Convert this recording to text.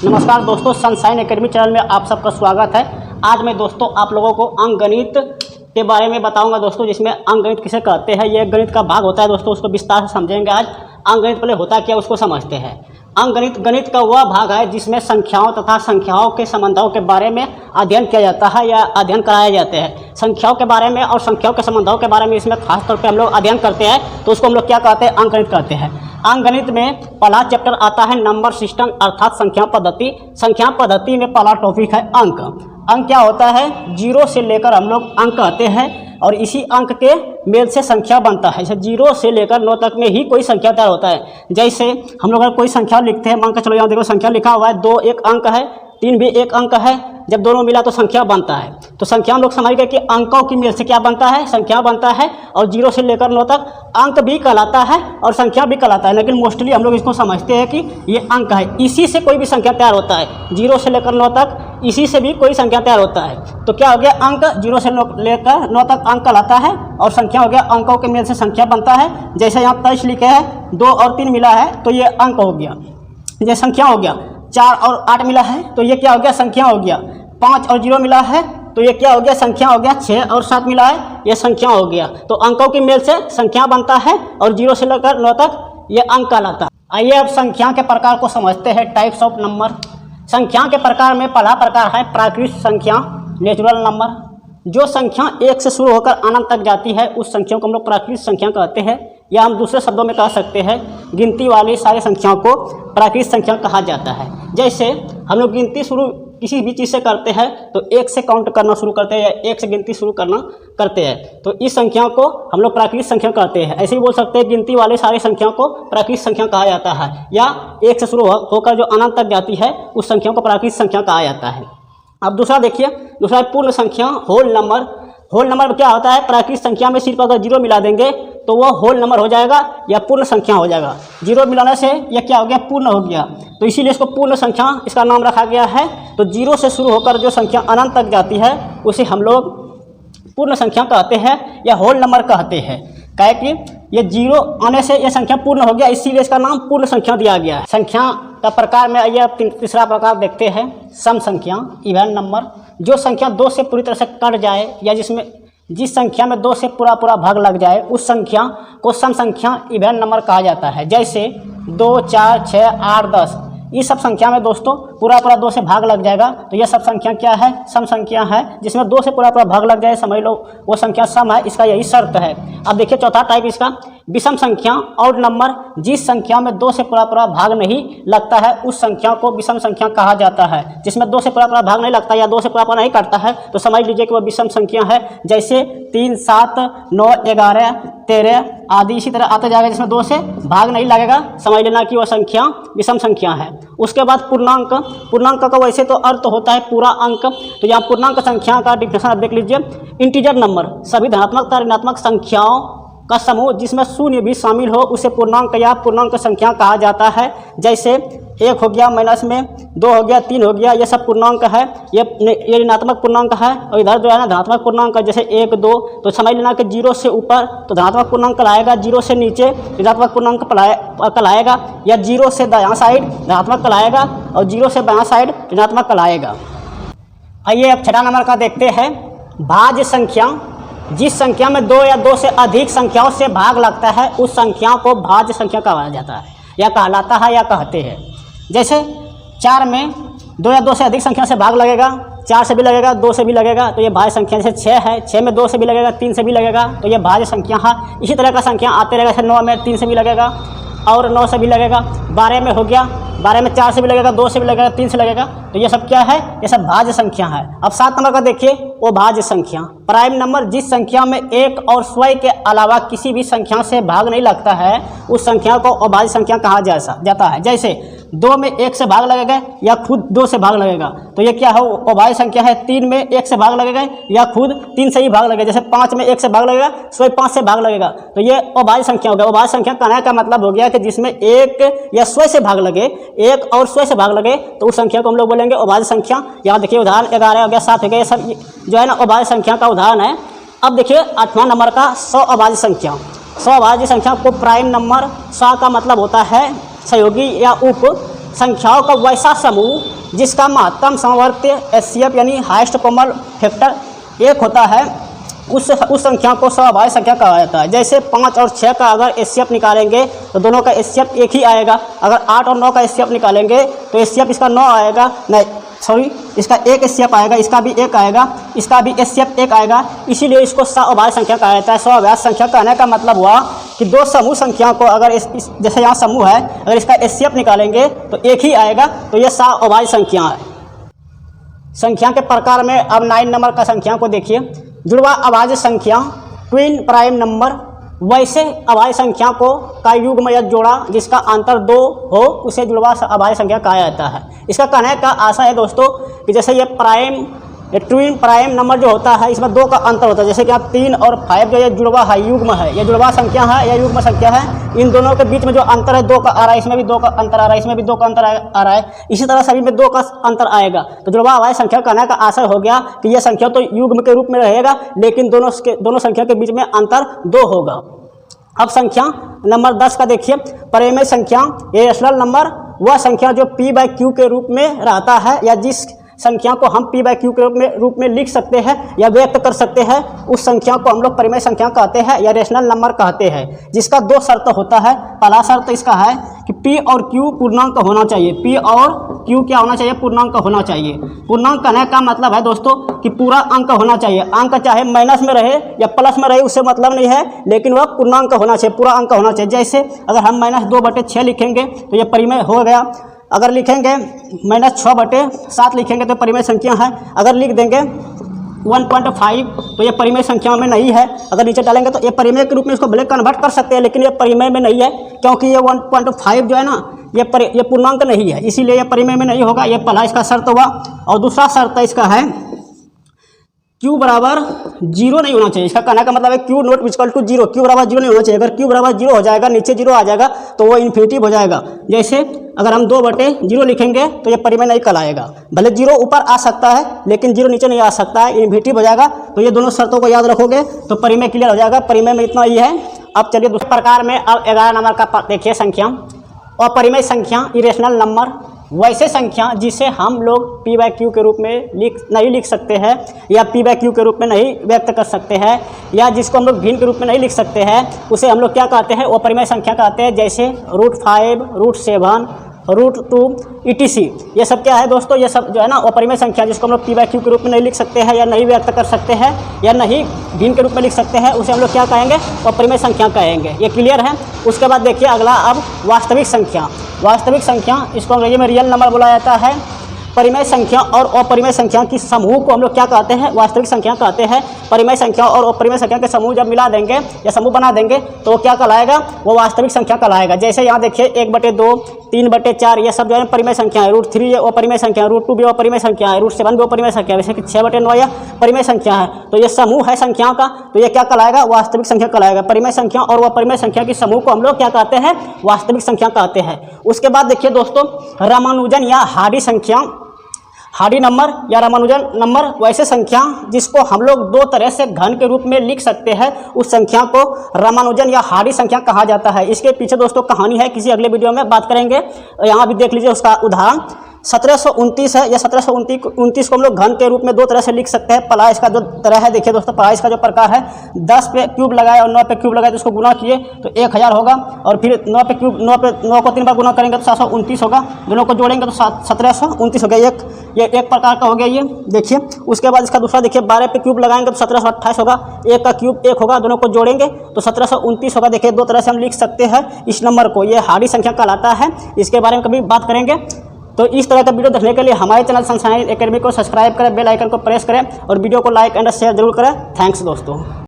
नमस्कार दोस्तों, sunshine academy channel में आप सबका स्वागत है। आज मैं दोस्तों आप लोगों को अंकगणित के बारे में बताऊंगा दोस्तों, जिसमें अंकगणित किसे कहते हैं। ये गणित का भाग होता है दोस्तों, उसको विस्तार से समझेंगे आज। अंकगणित पहले होता क्या उसको समझते हैं। अंकगणित गणित का वह भाग है जिसमें संख्याओं तथा संख्याओं के संबंधों के बारे में अध्ययन किया जाता है या अध्ययन कराए जाते हैं। संख्याओं के बारे में और संख्याओं के संबंधों के बारे में इसमें खास तौर पे हम लोग अध्ययन करते हैं, तो उसको हम लोग क्या कहते हैं, अंकगणित कहते हैं। अंकगणित में पहला चैप्टर आता है नंबर सिस्टम अर्थात संख्या पद्धति। संख्या पद्धति में पहला टॉपिक है अंक। अंक क्या होता है, जीरो से लेकर हम लोग अंक कहते हैं और इसी अंक के मेल से संख्या बनता है। जैसे जीरो से लेकर 9 तक में ही कोई संख्या तैयार होता है। जैसे हम लोग अगर कोई संख्या लिखते हैं, मान के चलो यहाँ देखो संख्या लिखा हुआ है 2 एक अंक है, 3 भी एक अंक है। जब दोनों मिला तो संख्या बनता है। तो संख्या हम लोग समझ गए कि अंकों की मेल से क्या बनता है, संख्या बनता है। और 0 से लेकर 9 तक अंक भी कहलाता है और संख्या भी कहलाता है, लेकिन मोस्टली हम लोग इसको समझते हैं कि ये अंक है। इसी से कोई भी संख्या तैयार होता है। 0 से लेकर 9 तक इसी से भी कोई संख्या तैयार होता है। तो क्या हो गया, अंक 0 से लेकर 9 तक अंक कहलाता है और संख्या हो गया अंकों के मेल से संख्या बनता है। जैसे यहाँ 23 लिखे हैं, 2 और 3 मिला है तो ये अंक हो गया, ये संख्या हो गया। 4 और 8 मिला है तो ये क्या हो गया, संख्या हो गया। 5 और 0 मिला है तो ये क्या हो गया, संख्या हो गया। 6 और 7 मिला है, ये संख्या हो गया। तो अंकों की मेल से संख्या बनता है और 0 से लेकर 9 तक ये अंक कहलाता है। आइए अब संख्या के प्रकार को समझते हैं, टाइप्स ऑफ नंबर। संख्या के प्रकार में पहला प्रकार है प्राकृत संख्या, नेचुरल नंबर। जो संख्या 1 से शुरू होकर अनंत तक जाती है उस संख्या को हम लोग प्राकृत संख्या कहते हैं, या हम दूसरे शब्दों में कह सकते हैं गिनती वाली सारी संख्याओं को प्राकृत संख्या कहा जाता है। जैसे हम लोग गिनती शुरू किसी भी चीज़ से करते हैं तो 1 से काउंट करना शुरू करते हैं या 1 से गिनती शुरू करना करते हैं, तो इस संख्या को हम लोग प्राकृत संख्या कहते हैं। ऐसे ही बोल सकते हैं गिनती वाली सारी संख्याओं को प्राकृत संख्या कहा जाता है, या 1 से शुरू होकर जो अनंत तक जाती है उस संख्या को प्राकृत संख्या कहा जाता है। अब दूसरा देखिए, दूसरा है पूर्ण संख्या, होल नंबर। होल नंबर में क्या होता है, प्राकृत संख्या में सिर्फ अगर 0 मिला देंगे तो वह होल नंबर हो जाएगा या पूर्ण संख्या हो जाएगा। 0 मिलाने से यह क्या हो गया, पूर्ण हो गया, तो इसीलिए इसको पूर्ण संख्या इसका नाम रखा गया है। तो 0 से शुरू होकर जो संख्या अनंत तक जाती है उसे हम लोग पूर्ण संख्या कहते हैं या होल नंबर कहते हैं। क्या कि ये 0 आने से यह संख्या पूर्ण हो गया, इसीलिए इसका नाम पूर्ण संख्या दिया गया है। संख्या का प्रकार में आइए अब तीसरा प्रकार देखते हैं, सम संख्या, इवन नंबर। जो संख्या 2 से पूरी तरह से कट जाए या जिस संख्या में 2 से पूरा भाग लग जाए उस संख्या को सम संख्या, इवन नंबर कहा जाता है। जैसे 2, 4, 6, 8, 10 इस सब संख्या में दोस्तों पूरा 2 से भाग लग जाएगा, तो यह सब संख्या क्या है, सम संख्या है। जिसमें 2 से पूरा भाग लग जाए समझ लो वो संख्या सम है, इसका यही शर्त है। अब देखिए चौथा टाइप इसका विषम संख्या, ऑड नंबर। जिस संख्या में 2 से पूरा भाग नहीं लगता है उस संख्या को विषम संख्या कहा जाता है। जिसमें 2 से पूरा भाग नहीं लगता या 2 से पूरा नहीं कटता है तो समझ लीजिए कि वह विषम संख्या है। जैसे 3, 7, 9, 11, 13 आदि इसी तरह आते जाएगा, जिसमें 2 से भाग नहीं लगेगा, समझ लेना कि वह संख्या विषम संख्या है। उसके बाद पूर्णांक। पूर्णांक का वैसे तो अर्थ होता है पूरा अंक, तो यहाँ पूर्णांक संख्या का डिफिनेशन आप देख लीजिए। इंटीजर नंबर, सभी धनात्मक तथा ऋणात्मक संख्याओं का समूह जिसमें शून्य भी शामिल हो उसे पूर्णांक या पूर्णांक संख्या कहा जाता है। जैसे 1 हो गया, माइनस में 2 हो गया, 3 हो गया, ये सब पूर्णांक है। ये ऋणात्मक पूर्णांक है और इधर जो है ना धनात्मक पूर्णांक, जैसे 1, 2, तो समझ लेना कि 0 से ऊपर तो धनात्मक पूर्णांक कहलाएगा, 0 से नीचे ऋणात्मक पूर्णांक कहलाएगा, या 0 से दायां साइड धनात्मक कहलाएगा और 0 से बायां साइड ऋणात्मक कहलाएगा। आइए अब छठा नंबर का देखते हैं, भाज्य संख्या। जिस संख्या में 2 या 2 से अधिक संख्याओं से भाग लगता है उस संख्या को भाज्य संख्या कहा जाता है या कहलाता है या कहते हैं। जैसे 4 में 2 या 2 से अधिक संख्या से भाग लगेगा, 4 से भी लगेगा, 2 से भी लगेगा, तो ये भाज्य संख्या। जैसे 6 है, 6 में 2 से भी लगेगा, 3 से भी लगेगा, तो ये भाज्य संख्या है। इसी तरह का संख्या आते रहेगा। जैसे 9 में 3 से भी लगेगा और 9 से भी लगेगा। 12 में हो गया, 12 में 4 से भी लगेगा, 2 से भी लगेगा, 3 से लगेगा, तो ये सब क्या है, ये सब भाज्य संख्या है। अब 7 नंबर का देखिए, वो भाज्य संख्या। प्राइम नंबर, जिस संख्या में 1 और स्वयं के अलावा किसी भी संख्या से भाग नहीं लगता है उस संख्या को अभाज्य संख्या कहा जाता है। जैसे 2 में 1 से भाग लगेगा या खुद 2 से भाग लगेगा, तो ये क्या हो, अभाज्य संख्या है। 3 में 1 से भाग लगेगा या खुद 3 से ही भाग लगेगा। जैसे 5 में 1 से भाग लगेगा, स्वयं 5 से भाग लगेगा, तो ये अभाज्य संख्या हो गया। अभाज्य संख्या कहने का मतलब हो गया कि जिसमें 1 या स्वयं से भाग लगे, 1 और स्वयं से भाग लगे, तो उस संख्या को हम लोग बोलेंगे अभाज्य संख्या। यहाँ देखिए उदाहरण 11 हो गया, 7 हो गया, ये सब जो है ना अभाज्य संख्या का उदाहरण है। अब देखिए 8वां नंबर का 100 अभाज्य संख्या। 100 अभाज्य संख्या को प्राइम नंबर, 100 का मतलब होता है सहयोगी या उप, संख्याओं का वैसा समूह जिसका महत्तम समवर्ती HCF यानी हाईएस्ट कॉमन फैक्टर 1 होता है, उस संख्या को समअभाज्य संख्या कहा जाता है। जैसे 5 और 6 का अगर HCF निकालेंगे तो दोनों का HCF एक ही आएगा। अगर 8 और 9 का HCF निकालेंगे तो HCF इसका 9 आएगा, नहीं सॉरी, इसका एक HCF आएगा, इसका भी एक आएगा, इसका भी HCF एक आएगा। इसीलिए इसको समअभाज्य संख्या कहा जाता है। समअभाज्य संख्या कहने का मतलब हुआ कि दो समूह संख्या को अगर जैसे यहाँ समूह है, अगर इसका HCF निकालेंगे तो एक ही आएगा, तो ये समअभाज्य संख्या है। संख्या के प्रकार में अब 9 नंबर का संख्या को देखिए। जुड़वा अभाज्य संख्या ट्विन प्राइम नंबर, वैसे अभाज्य संख्या को का युग्म या जोड़ा जिसका अंतर 2 हो उसे जुड़वा अभाज्य संख्या कहा जाता है। इसका कहने का आशा है दोस्तों कि जैसे ये ट्विन प्राइम नंबर जो होता है इसमें 2 का अंतर होता है। जैसे कि यहाँ 3 और 5 जो ये जुड़वा है, युग्म है, ये जुड़वा संख्या है या युग्म संख्या है, इन दोनों के बीच में जो अंतर है 2 का आ रहा है, इसमें भी 2 का अंतर आ रहा है, इसमें भी 2 का अंतर आ रहा है, इसी तरह सभी में 2 का अंतर आएगा। तो जुड़वा अभाज्य संख्या कहने का आशय हो गया कि यह संख्या तो युग्म के रूप में रहेगा, लेकिन दोनों संख्या के बीच में अंतर 2 होगा। अब संख्या नंबर 10 का देखिए। परिमेय संख्या ये रेशनल नंबर वह संख्या जो P/Q के रूप में रहता है या जिस संख्या को हम P/Q के रूप में लिख सकते हैं या व्यक्त कर सकते हैं, उस संख्या को हम लोग परिमेय संख्या कहते हैं या रेशनल नंबर कहते हैं, जिसका 2 शर्त होता है। पहला शर्त इसका है कि P और Q पूर्णांक होना चाहिए। P और Q क्या होना चाहिए? पूर्णांक होना चाहिए। पूर्णांक कहने का मतलब है दोस्तों कि पूरा अंक होना चाहिए। अंक चाहे माइनस में रहे या प्लस में रहे उससे मतलब नहीं है, लेकिन वह पूर्णांक होना चाहिए, पूरा अंक होना चाहिए। जैसे अगर हम -2/6 लिखेंगे तो ये परिमेय हो गया। अगर लिखेंगे -6/7 लिखेंगे तो परिमेय संख्या है। अगर लिख देंगे 1.5 तो ये परिमेय संख्या में नहीं है। अगर नीचे डालेंगे तो ये परिमेय के रूप में इसको भले कन्वर्ट कर सकते हैं, लेकिन ये परिमेय में नहीं है, क्योंकि ये 1.5 जो है ना ये पूर्णांक नहीं है, इसीलिए ये परिमेय में नहीं होगा। ये पहला इसका शर्त हुआ। और दूसरा शर्त इसका है Q बराबर 0 नहीं होना चाहिए। इसका कहने का मतलब है Q not equal to 0, Q बराबर 0 नहीं होना चाहिए। अगर Q बराबर 0 हो जाएगा, नीचे 0 आ जाएगा तो वो इन्फिनिटिव हो जाएगा। जैसे अगर हम 2/0 लिखेंगे तो ये परिमेय नहीं कहलाएगा। भले 0 ऊपर आ सकता है लेकिन 0 नीचे नहीं आ सकता है, इन्फिनिटिव हो जाएगा। तो ये दोनों शर्तों को याद रखोगे तो परिमेय क्लियर हो जाएगा। परिमेय में इतना ही है। अब चलिए दूसरे प्रकार में अब 11 नंबर का देखिए संख्या। अपरिमेय संख्या इरेशनल नंबर, वैसे संख्या जिसे हम लोग P/Q के रूप में नहीं लिख सकते हैं या P/Q के रूप में नहीं व्यक्त कर सकते हैं, या जिसको हम लोग भिन्न के रूप में नहीं लिख सकते हैं, उसे हम लोग क्या कहते हैं? अपरिमेय संख्या कहते हैं। जैसे √5, √7, √2 etc। ये सब क्या है दोस्तों? ये सब जो है ना अपरिमेय संख्या जिसको हम लोग P/Q के रूप में नहीं लिख सकते हैं या नहीं व्यक्त कर सकते हैं या नहीं भिन्न के रूप में लिख सकते हैं, उसे हम लोग क्या कहेंगे? अपरिमेय संख्या कहेंगे। ये क्लियर है। उसके बाद देखिए अगला अब वास्तविक संख्या। वास्तविक संख्या इसको अंग्रेजी में रियल नंबर बोला जाता है। परिमेय संख्या और अपरिमेय संख्या की समूह को हम लोग क्या कहते हैं? वास्तविक संख्या कहते हैं। परिमेय संख्या और अपरिमेय संख्या के समूह जब मिला देंगे या समूह बना देंगे तो वो क्या कहलाएगा? वो वास्तविक संख्या कहलाएगा। जैसे यहाँ देखिए 1/2, 3/4 ये सब जो है परिमेय संख्या है। √3 ये अपरिमेय संख्या है, √2 भी अपरिमेय संख्या है, √7 भी अपरिमेय संख्या है, जैसे कि 6/9 यह परिमेय संख्या है। तो ये समूह है संख्या का, तो ये क्या कहलाएगा? वास्तविक संख्या कहलाएगा। परिमेय संख्या और अपरिमेय संख्या की समूह को हम लोग क्या कहते हैं? वास्तविक संख्या कहते हैं। उसके बाद देखिए दोस्तों रामानुजन या हार्डी संख्या, हार्डी नंबर या रामानुजन नंबर, वैसे संख्या जिसको हम लोग 2 तरह से घन के रूप में लिख सकते हैं, उस संख्या को रामानुजन या हार्डी संख्या कहा जाता है। इसके पीछे दोस्तों कहानी है, किसी अगले वीडियो में बात करेंगे। यहाँ भी देख लीजिए उसका उदाहरण 1729 है। या 1729 को हम लोग घन के रूप में 2 तरह से लिख सकते हैं। पहला इसका जो तरह है देखिए दोस्तों, पहला इसका जो प्रकार है 10 पे क्यूब लगाए और 9 पे क्यूब लगाए तो इसको गुना किए तो 1000 होगा। और फिर 9 पे क्यूब 9 को 3 बार गुना करेंगे तो 729 होगा। दोनों को जोड़ेंगे तो 1729 हो गया। ये एक प्रकार का हो गया ये देखिए। उसके बाद इसका दूसरा देखिए 12 पे क्यूब लगाएंगे तो 1728 होगा। 1 का क्यूब 1 होगा, दोनों को जोड़ेंगे तो 1729 होगा। देखिए 2 तरह से हम लिख सकते हैं इस नंबर को, ये हार्डी संख्या कहलाता है। इसके बारे में कभी बात करेंगे। तो इस तरह का वीडियो देखने के लिए हमारे चैनल सनशाइन एकेडमी को सब्सक्राइब करें, बेल आइकन को प्रेस करें और वीडियो को लाइक एंड शेयर जरूर करें। थैंक्स दोस्तों।